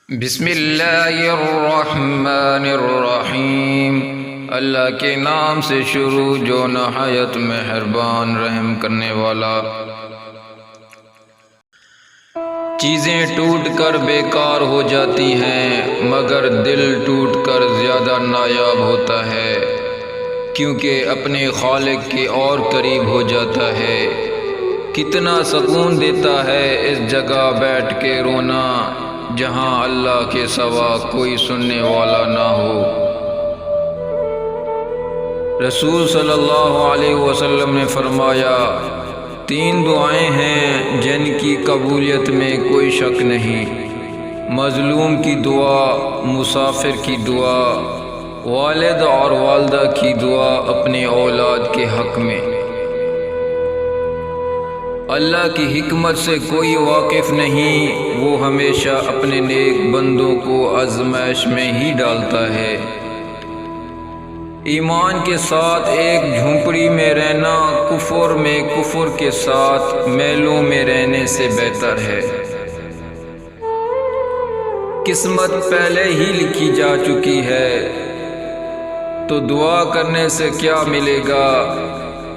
بسم اللہ الرحمن الرحیم۔ اللہ کے نام سے شروع جو نہایت مہربان رحم کرنے والا۔ چیزیں ٹوٹ کر بیکار ہو جاتی ہیں مگر دل ٹوٹ کر زیادہ نایاب ہوتا ہے، کیونکہ اپنے خالق کے اور قریب ہو جاتا ہے۔ کتنا سکون دیتا ہے اس جگہ بیٹھ کے رونا جہاں اللہ کے سوا کوئی سننے والا نہ ہو۔ رسول صلی اللہ علیہ وسلم نے فرمایا، 3 دعائیں ہیں جن کی قبولیت میں کوئی شک نہیں: مظلوم کی دعا، مسافر کی دعا، والد اور والدہ کی دعا اپنے اولاد کے حق میں۔ اللہ کی حکمت سے کوئی واقف نہیں، وہ ہمیشہ اپنے نیک بندوں کو آزمائش میں ہی ڈالتا ہے۔ ایمان کے ساتھ ایک جھونپڑی میں رہنا کفر میں کفر کے ساتھ میلوں میں رہنے سے بہتر ہے۔ قسمت پہلے ہی لکھی جا چکی ہے، تو دعا کرنے سے کیا ملے گا؟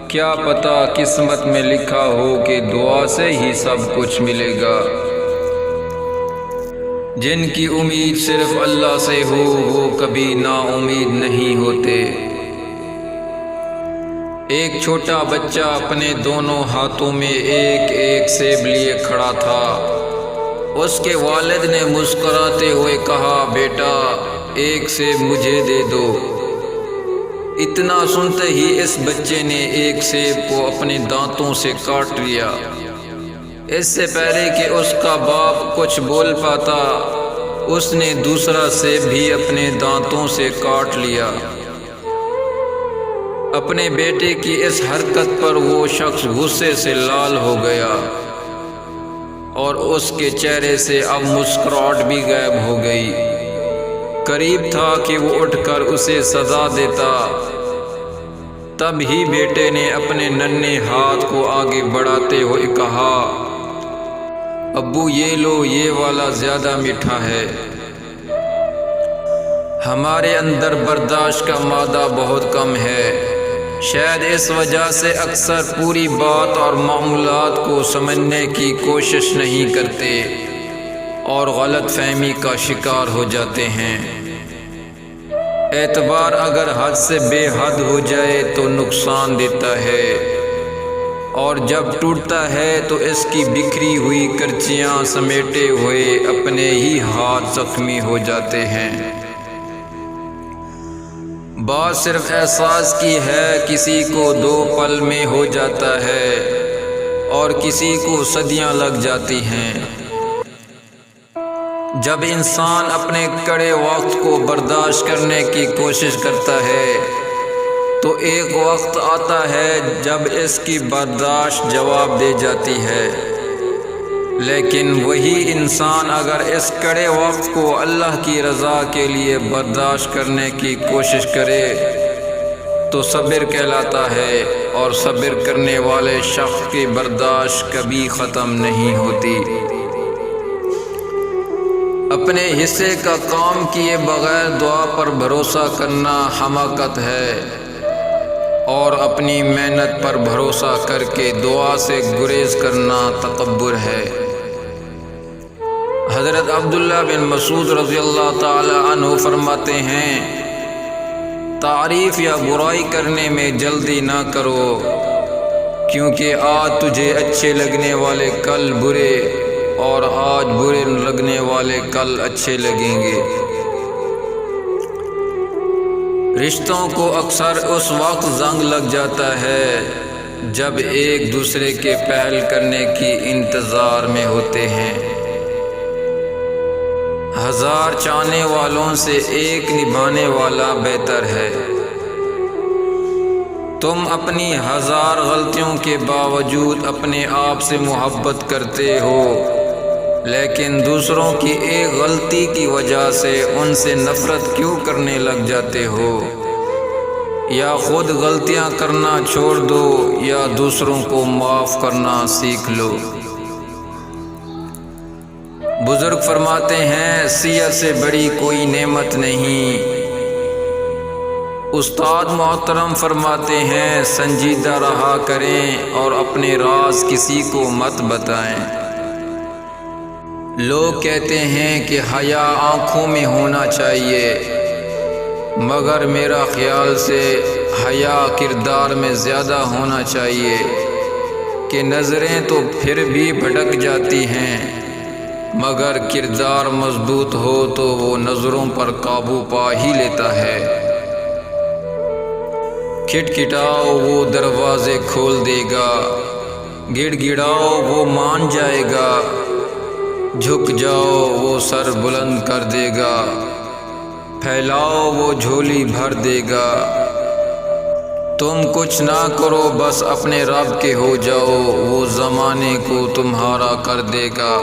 کیا پتہ قسمت میں لکھا ہو کہ دعا سے ہی سب کچھ ملے گا۔ جن کی امید صرف اللہ سے ہو وہ کبھی نا امید نہیں ہوتے۔ ایک چھوٹا بچہ اپنے دونوں ہاتھوں میں ایک ایک سیب لیے کھڑا تھا۔ اس کے والد نے مسکراتے ہوئے کہا، بیٹا ایک سیب مجھے دے دو۔ اتنا سنتے ہی اس بچے نے ایک سیب کو اپنے دانتوں سے کاٹ لیا۔ اس سے پہلے کہ اس کا باپ کچھ بول پاتا، اس نے دوسرا سیب بھی اپنے دانتوں سے کاٹ لیا۔ اپنے بیٹے کی اس حرکت پر وہ شخص غصے سے لال ہو گیا اور اس کے چہرے سے اب مسکراہٹ بھی غائب ہو گئی۔ قریب تھا کہ وہ اٹھ کر اسے سزا دیتا، تب ہی بیٹے نے اپنے ننھے ہاتھ کو آگے بڑھاتے ہوئے کہا، ابو یہ لو، یہ والا زیادہ میٹھا ہے۔ ہمارے اندر برداشت کا مادہ بہت کم ہے، شاید اس وجہ سے اکثر پوری بات اور معاملات کو سمجھنے کی کوشش نہیں کرتے اور غلط فہمی کا شکار ہو جاتے ہیں۔ اعتبار اگر حد سے بے حد ہو جائے تو نقصان دیتا ہے، اور جب ٹوٹتا ہے تو اس کی بکھری ہوئی کرچیاں سمیٹے ہوئے اپنے ہی ہاتھ زخمی ہو جاتے ہیں۔ بات صرف احساس کی ہے، کسی کو 2 پل میں ہو جاتا ہے اور کسی کو صدیاں لگ جاتی ہیں۔ جب انسان اپنے کڑے وقت کو برداشت کرنے کی کوشش کرتا ہے تو ایک وقت آتا ہے جب اس کی برداشت جواب دے جاتی ہے، لیکن وہی انسان اگر اس کڑے وقت کو اللہ کی رضا کے لیے برداشت کرنے کی کوشش کرے تو صبر کہلاتا ہے، اور صبر کرنے والے شخص کی برداشت کبھی ختم نہیں ہوتی۔ اپنے حصے کا کام کیے بغیر دعا پر بھروسہ کرنا حماقت ہے، اور اپنی محنت پر بھروسہ کر کے دعا سے گریز کرنا تکبر ہے۔ حضرت عبداللہ بن مسعود رضی اللہ تعالی عنہ فرماتے ہیں، تعریف یا برائی کرنے میں جلدی نہ کرو، کیونکہ آج تجھے اچھے لگنے والے کل برے، اور آج برے لگنے والے کل اچھے لگیں گے۔ رشتوں کو اکثر اس وقت زنگ لگ جاتا ہے جب ایک دوسرے کے پہل کرنے کی انتظار میں ہوتے ہیں۔ 1000 چاہنے والوں سے ایک نبھانے والا بہتر ہے۔ تم اپنی 1000 غلطیوں کے باوجود اپنے آپ سے محبت کرتے ہو، لیکن دوسروں کی ایک غلطی کی وجہ سے ان سے نفرت کیوں کرنے لگ جاتے ہو؟ یا خود غلطیاں کرنا چھوڑ دو یا دوسروں کو معاف کرنا سیکھ لو۔ بزرگ فرماتے ہیں صحت سے بڑی کوئی نعمت نہیں۔ استاد محترم فرماتے ہیں سنجیدہ رہا کریں اور اپنے راز کسی کو مت بتائیں۔ لوگ کہتے ہیں کہ حیا آنکھوں میں ہونا چاہیے، مگر میرا خیال سے حیا کردار میں زیادہ ہونا چاہیے کہ نظریں تو پھر بھی بھٹک جاتی ہیں، مگر کردار مضبوط ہو تو وہ نظروں پر قابو پا ہی لیتا ہے۔ کھٹکھٹاؤ وہ دروازے کھول دے گا، گڑ گڑاؤ وہ مان جائے گا، جھک جاؤ وہ سر بلند کر دے گا، پھیلاؤ وہ جھولی بھر دے گا۔ تم کچھ نہ کرو بس اپنے رب کے ہو جاؤ، وہ زمانے کو تمہارا کر دے گا۔